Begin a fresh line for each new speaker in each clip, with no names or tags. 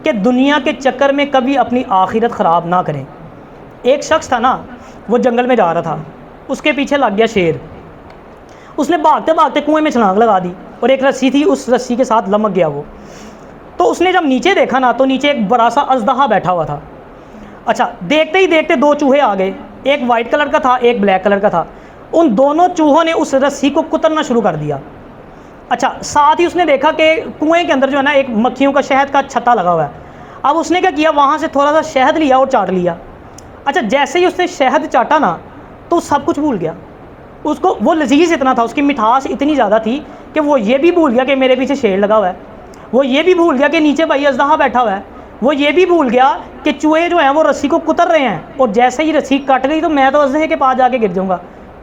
کہ دنیا کے چکر میں کبھی اپنی آخرت خراب نہ کریں۔ ایک شخص تھا نا، وہ جنگل میں جا رہا تھا، اس کے پیچھے لگ گیا شیر، اس نے بھاگتے بھاگتے کنویں میں چھلانگ لگا دی، اور ایک رسی تھی، اس رسی کے ساتھ لمک گیا وہ۔ تو اس نے جب نیچے دیکھا نا تو نیچے ایک بڑا سا اژدہا بیٹھا ہوا تھا۔ اچھا، دیکھتے ہی دیکھتے دو چوہے آ گئے، ایک وائٹ کلر کا تھا، ایک بلیک کلر کا تھا۔ ان دونوں چوہوں نے اس رسی کو کترنا شروع کر دیا۔ اچھا، ساتھ ہی اس نے دیکھا کہ کنویں کے اندر جو ہے نا ایک مکھیوں کا شہد کا چھتا لگا ہوا ہے۔ اب اس نے کیا کیا، وہاں سے تھوڑا سا شہد لیا اور چاٹ لیا۔ اچھا، جیسے ہی اس نے شہد چاٹا نا تو سب کچھ بھول گیا، اس کو وہ لذیذ اتنا تھا، اس کی مٹھاس اتنی زیادہ تھی کہ وہ یہ بھی بھول گیا کہ میرے پیچھے شیر لگا ہوا ہے، وہ یہ بھی بھول گیا کہ نیچے بھائی اژدہا بیٹھا ہوا ہے، وہ یہ بھی بھول گیا کہ چوہے جو ہیں وہ رسی کو کتر رہے ہیں، اور جیسے ہی رسی کٹ گئی تو میں تو اژدہے کے پاس جا کے گر جاؤں گا،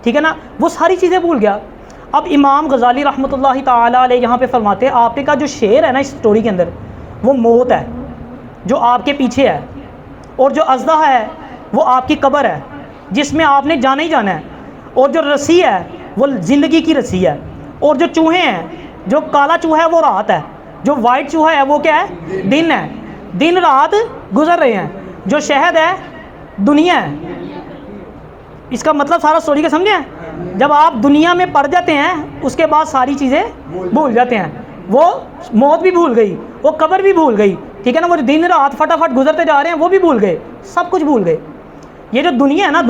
ٹھیک ہے نا، وہ ساری چیزیں بھول گیا۔ اب امام غزالی رحمۃ اللہ تعالیٰ علیہ یہاں پہ فرماتے ہیں، آپ کا جو شیر ہے نا اس سٹوری کے اندر، وہ موت ہے جو آپ کے پیچھے ہے، اور جو اژدہا ہے وہ آپ کی قبر ہے جس میں آپ نے جانا ہی جانا ہے، اور جو رسی ہے وہ زندگی کی رسی ہے، اور جو چوہے ہیں، جو کالا چوہا ہے وہ رات ہے، جو وائٹ چوہا ہے وہ کیا ہے، دن ہے، دن رات گزر رہے ہیں، جو شہد ہے دنیا ہے۔ اس کا مطلب سارا سٹوری کا سمجھے ہیں؟ جب آپ دنیا میں پڑ جاتے ہیں اس کے بعد ساری چیزیں بھول جاتے ہیں، وہ موت بھی بھول گئی، وہ قبر بھی بھول گئی، ٹھیک ہے نا، وہ دن رات فٹافٹ گزرتے جا رہے ہیں وہ بھی بھول گئے، سب کچھ بھول گئے۔ یہ جو دنیا ہے نا،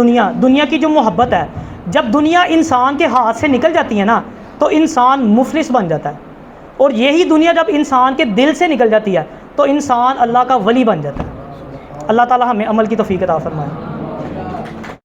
دنیا کی جو محبت ہے، جب دنیا انسان کے ہاتھ سے نکل جاتی ہے نا تو انسان مفلس بن جاتا ہے، اور یہی دنیا جب انسان کے دل سے نکل جاتی ہے تو انسان اللہ کا ولی بن جاتا ہے۔ اللہ تعالی ہمیں عمل کی توفیق عطا فرمائے۔